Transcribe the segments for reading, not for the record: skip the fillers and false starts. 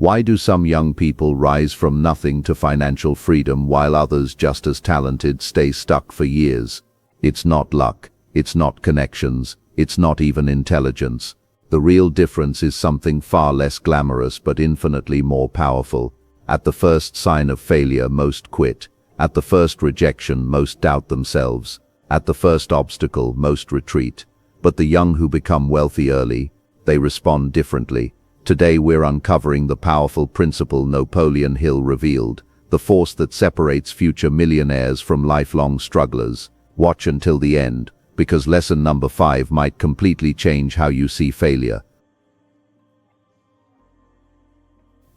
Why do some young people rise from nothing to financial freedom while others just as talented stay stuck for years? It's not luck, it's not connections, it's not even intelligence. The real difference is something far less glamorous but infinitely more powerful. At the first sign of failure, most quit. At the first rejection, most doubt themselves. At the first obstacle, most retreat. But the young who become wealthy early, they respond differently. Today we're uncovering the powerful principle Napoleon Hill revealed, the force that separates future millionaires from lifelong strugglers. Watch until the end, because lesson number 5 might completely change how you see failure.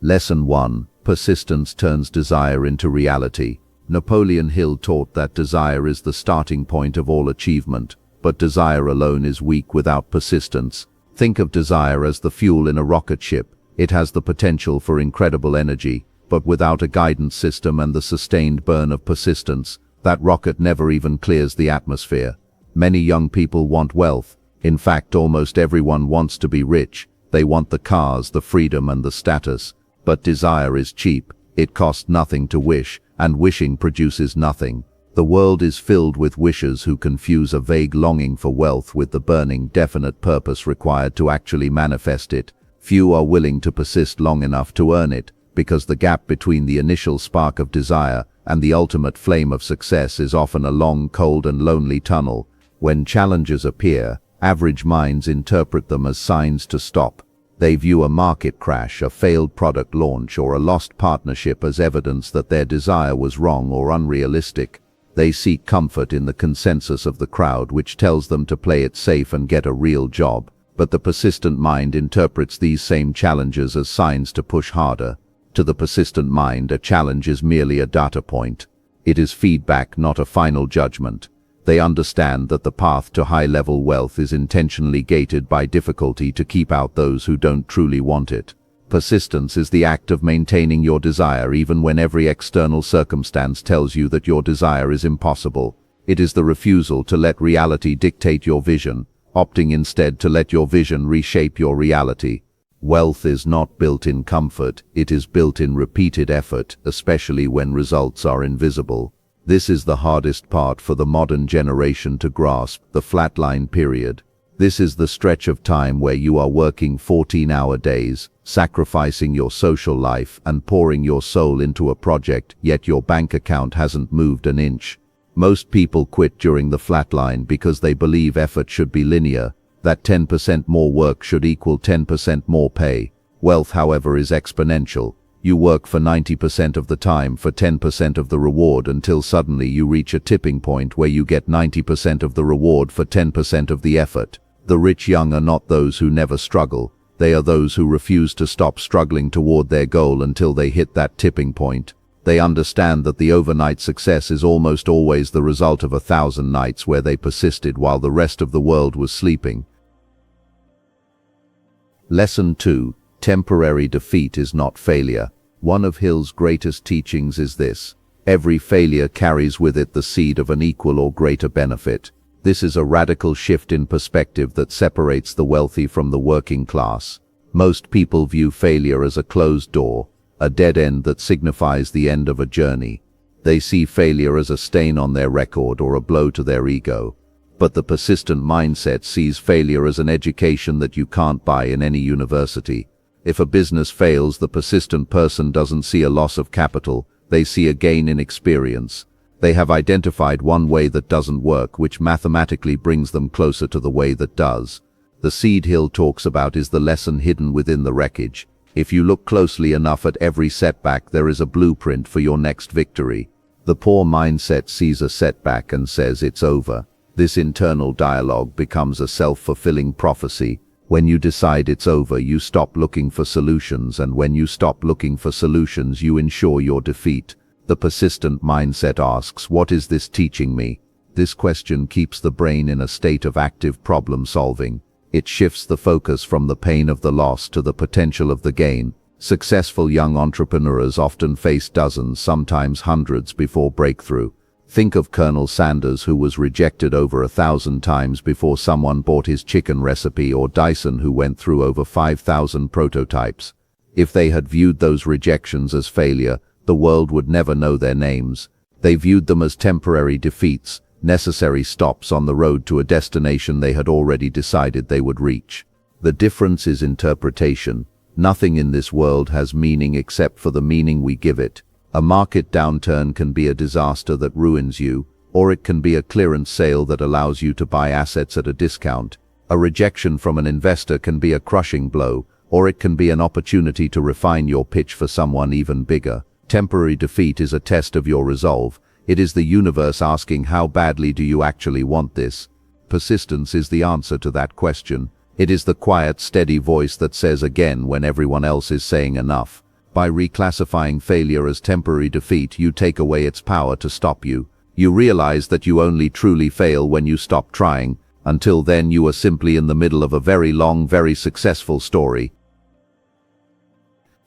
Lesson 1. Persistence turns desire into reality. Napoleon Hill taught that desire is the starting point of all achievement, but desire alone is weak without persistence. Think of desire as the fuel in a rocket ship. It has the potential for incredible energy, but without a guidance system and the sustained burn of persistence, that rocket never even clears the atmosphere. Many young people want wealth. In fact, almost everyone wants to be rich. They want the cars, the freedom, and the status. But desire is cheap. It costs nothing to wish, and wishing produces nothing. The world is filled with wishers who confuse a vague longing for wealth with the burning, definite purpose required to actually manifest it. Few are willing to persist long enough to earn it, because the gap between the initial spark of desire and the ultimate flame of success is often a long, cold, and lonely tunnel. When challenges appear, average minds interpret them as signs to stop. They view a market crash, a failed product launch, or a lost partnership as evidence that their desire was wrong or unrealistic. They seek comfort in the consensus of the crowd, which tells them to play it safe and get a real job. But the persistent mind interprets these same challenges as signs to push harder. To the persistent mind, a challenge is merely a data point. It is feedback, not a final judgment. They understand that the path to high-level wealth is intentionally gated by difficulty to keep out those who don't truly want it. Persistence is the act of maintaining your desire even when every external circumstance tells you that your desire is impossible. It is the refusal to let reality dictate your vision, opting instead to let your vision reshape your reality. Wealth is not built in comfort, it is built in repeated effort, especially when results are invisible. This is the hardest part for the modern generation to grasp, the flatline period. This is the stretch of time where you are working 14-hour days, sacrificing your social life and pouring your soul into a project, yet your bank account hasn't moved an inch. Most people quit during the flatline because they believe effort should be linear, that 10% more work should equal 10% more pay. Wealth, however, is exponential. You work for 90% of the time for 10% of the reward until suddenly you reach a tipping point where you get 90% of the reward for 10% of the effort. The rich young are not those who never struggle. They are those who refuse to stop struggling toward their goal until they hit that tipping point. They understand that the overnight success is almost always the result of 1,000 nights where they persisted while the rest of the world was sleeping. Lesson 2. Temporary defeat is not failure. One of Hill's greatest teachings is this: every failure carries with it the seed of an equal or greater benefit. This is a radical shift in perspective that separates the wealthy from the working class. Most people view failure as a closed door, a dead end that signifies the end of a journey. They see failure as a stain on their record or a blow to their ego. But the persistent mindset sees failure as an education that you can't buy in any university. If a business fails, the persistent person doesn't see a loss of capital, they see a gain in experience. They have identified one way that doesn't work, which mathematically brings them closer to the way that does. The seed Hill talks about is the lesson hidden within the wreckage. If you look closely enough at every setback, there is a blueprint for your next victory. The poor mindset sees a setback and says it's over. This internal dialogue becomes a self-fulfilling prophecy. When you decide it's over, you stop looking for solutions, and when you stop looking for solutions, you ensure your defeat. The persistent mindset asks, what is this teaching me? This question keeps the brain in a state of active problem solving. It shifts the focus from the pain of the loss to the potential of the gain. Successful young entrepreneurs often face dozens, sometimes hundreds, before breakthrough. Think of Colonel Sanders, who was rejected over 1,000 times before someone bought his chicken recipe, or Dyson, who went through over 5,000 prototypes. If they had viewed those rejections as failure, the world would never know their names. They viewed them as temporary defeats, necessary stops on the road to a destination they had already decided they would reach. The difference is interpretation. Nothing in this world has meaning except for the meaning we give it. A market downturn can be a disaster that ruins you, or it can be a clearance sale that allows you to buy assets at a discount. A rejection from an investor can be a crushing blow, or it can be an opportunity to refine your pitch for someone even bigger. Temporary defeat is a test of your resolve. It is the universe asking, how badly do you actually want this? Persistence is the answer to that question. It is the quiet, steady voice that says again when everyone else is saying enough. By reclassifying failure as temporary defeat, you take away its power to stop you. You realize that you only truly fail when you stop trying. Until then, you are simply in the middle of a very long, very successful story.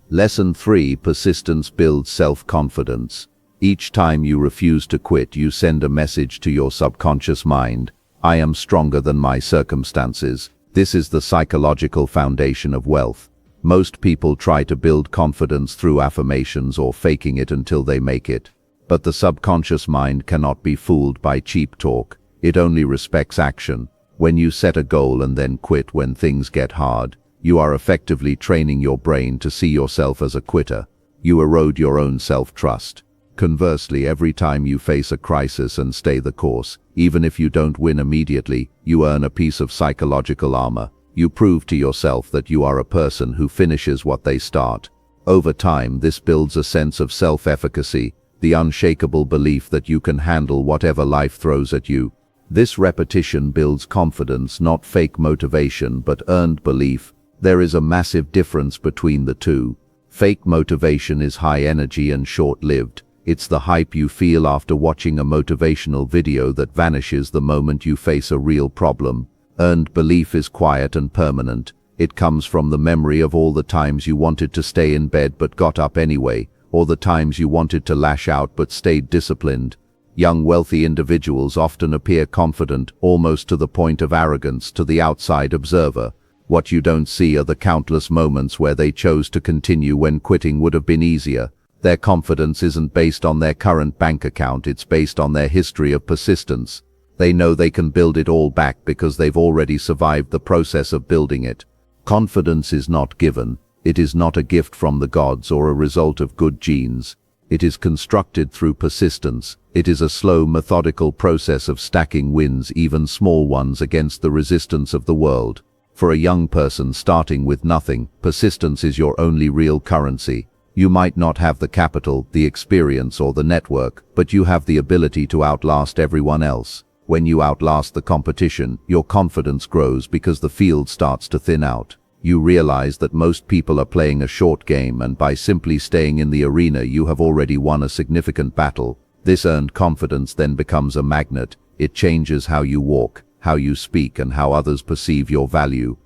Lesson 3: Persistence builds self-confidence. Each time you refuse to quit, you send a message to your subconscious mind. I am stronger than my circumstances. This is the psychological foundation of wealth. Most people try to build confidence through affirmations or faking it until they make it. But the subconscious mind cannot be fooled by cheap talk. It only respects action. When you set a goal and then quit when things get hard, you are effectively training your brain to see yourself as a quitter. You erode your own self-trust. Conversely, every time you face a crisis and stay the course, even if you don't win immediately, you earn a piece of psychological armor. You prove to yourself that you are a person who finishes what they start. Over time, this builds a sense of self-efficacy, the unshakable belief that you can handle whatever life throws at you. This repetition builds confidence, not fake motivation, but earned belief. There is a massive difference between the two. Fake motivation is high energy and short-lived. It's the hype you feel after watching a motivational video that vanishes the moment you face a real problem. Earned belief is quiet and permanent. It comes from the memory of all the times you wanted to stay in bed but got up anyway, or the times you wanted to lash out but stayed disciplined. Young, wealthy individuals often appear confident, almost to the point of arrogance to the outside observer. What you don't see are the countless moments where they chose to continue when quitting would have been easier. Their confidence isn't based on their current bank account, it's based on their history of persistence. They know they can build it all back because they've already survived the process of building it. Confidence is not given. It is not a gift from the gods or a result of good genes. It is constructed through persistence. It is a slow, methodical process of stacking wins, even small ones, against the resistance of the world. For a young person starting with nothing, persistence is your only real currency. You might not have the capital, the experience, or the network, but you have the ability to outlast everyone else. When you outlast the competition, your confidence grows because the field starts to thin out. You realize that most people are playing a short game, and by simply staying in the arena, you have already won a significant battle. This earned confidence then becomes a magnet. It changes how you walk, how you speak, and how others perceive your value.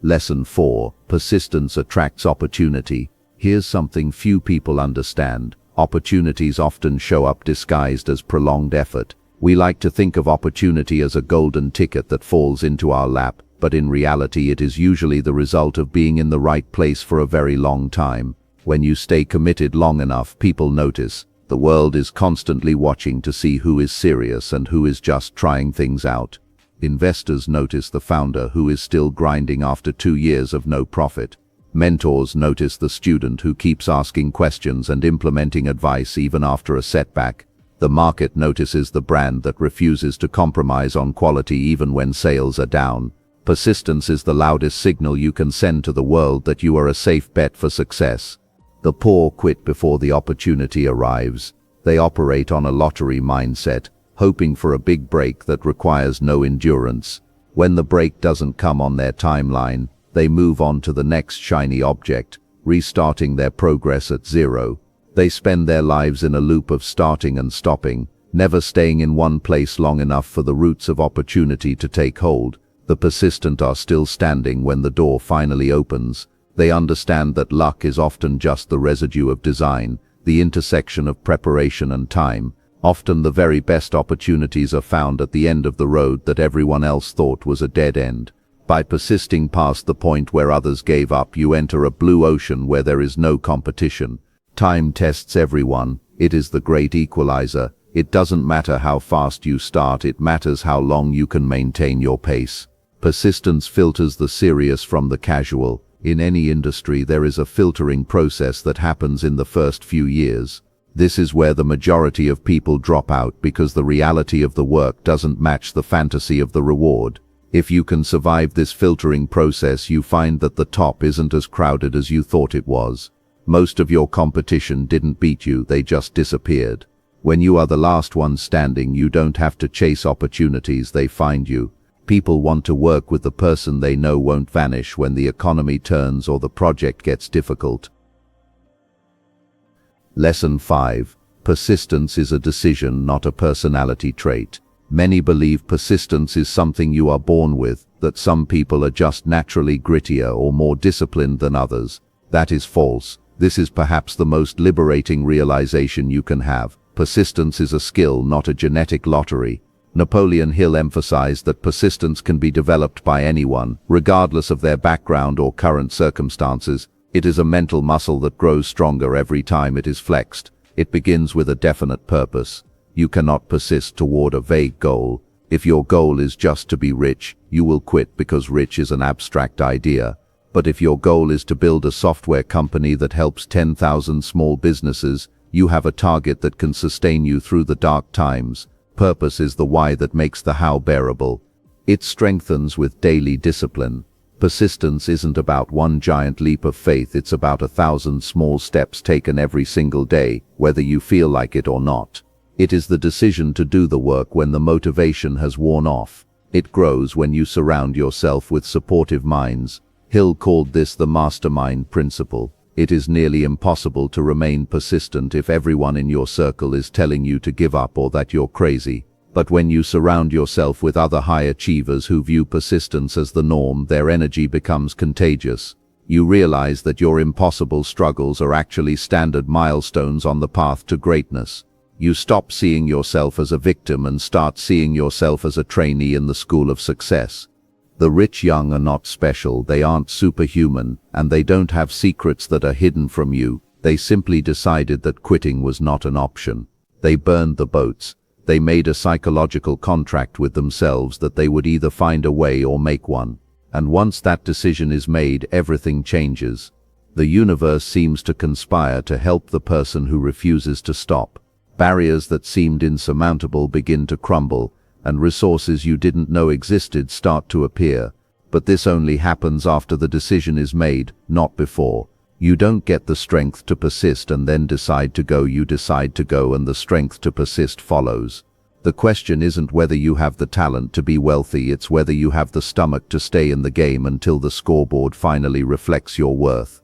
Lesson 4: Persistence attracts opportunity. Here's something few people understand. Opportunities often show up disguised as prolonged effort. We like to think of opportunity as a golden ticket that falls into our lap, but in reality it is usually the result of being in the right place for a very long time. When you stay committed long enough, people notice. The world is constantly watching to see who is serious and who is just trying things out. Investors notice the founder who is still grinding after 2 years of no profit. Mentors notice the student who keeps asking questions and implementing advice even after a setback. The market notices the brand that refuses to compromise on quality even when sales are down. Persistence is the loudest signal you can send to the world that you are a safe bet for success. The poor quit before the opportunity arrives. They operate on a lottery mindset, hoping for a big break that requires no endurance. When the break doesn't come on their timeline, they move on to the next shiny object, restarting their progress at zero. They spend their lives in a loop of starting and stopping, never staying in one place long enough for the roots of opportunity to take hold. The persistent are still standing when the door finally opens. They understand that luck is often just the residue of design, the intersection of preparation and time. Often the very best opportunities are found at the end of the road that everyone else thought was a dead end. By persisting past the point where others gave up, you enter a blue ocean where there is no competition. Time tests everyone. It is the great equalizer. It doesn't matter how fast you start, it matters how long you can maintain your pace. Persistence filters the serious from the casual. In any industry, there is a filtering process that happens in the first few years. This is where the majority of people drop out because the reality of the work doesn't match the fantasy of the reward. If you can survive this filtering process, you find that the top isn't as crowded as you thought it was. Most of your competition didn't beat you, they just disappeared. When you are the last one standing, you don't have to chase opportunities, they find you. People want to work with the person they know won't vanish when the economy turns or the project gets difficult. Lesson 5. Persistence is a decision, not a personality trait. Many believe persistence is something you are born with, that some people are just naturally grittier or more disciplined than others. That is false. This is perhaps the most liberating realization you can have. Persistence is a skill, not a genetic lottery. Napoleon Hill emphasized that persistence can be developed by anyone, regardless of their background or current circumstances. It is a mental muscle that grows stronger every time it is flexed. It begins with a definite purpose. You cannot persist toward a vague goal. If your goal is just to be rich, you will quit because rich is an abstract idea. But if your goal is to build a software company that helps 10,000 small businesses, you have a target that can sustain you through the dark times. Purpose is the why that makes the how bearable. It strengthens with daily discipline. Persistence isn't about one giant leap of faith, it's about 1,000 small steps taken every single day, whether you feel like it or not. It is the decision to do the work when the motivation has worn off. It grows when you surround yourself with supportive minds. Hill called this the mastermind principle. It is nearly impossible to remain persistent if everyone in your circle is telling you to give up or that you're crazy. But when you surround yourself with other high achievers who view persistence as the norm, their energy becomes contagious. You realize that your impossible struggles are actually standard milestones on the path to greatness. You stop seeing yourself as a victim and start seeing yourself as a trainee in the school of success. The rich young are not special, they aren't superhuman, and they don't have secrets that are hidden from you. They simply decided that quitting was not an option. They burned the boats. They made a psychological contract with themselves that they would either find a way or make one. And once that decision is made, everything changes. The universe seems to conspire to help the person who refuses to stop. Barriers that seemed insurmountable begin to crumble, and resources you didn't know existed start to appear. But this only happens after the decision is made, not before. You don't get the strength to persist and then decide to go. You decide to go and the strength to persist follows. The question isn't whether you have the talent to be wealthy, it's whether you have the stomach to stay in the game until the scoreboard finally reflects your worth.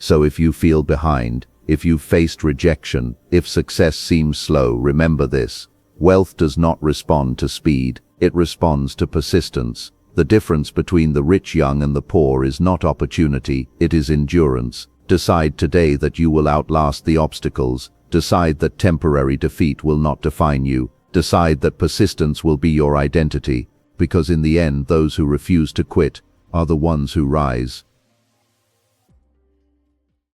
So if you feel behind, if you've faced rejection, if success seems slow, remember this. Wealth does not respond to speed, it responds to persistence. The difference between the rich young and the poor is not opportunity, it is endurance. Decide today that you will outlast the obstacles. Decide that temporary defeat will not define you. Decide that persistence will be your identity, because in the end those who refuse to quit are the ones who rise.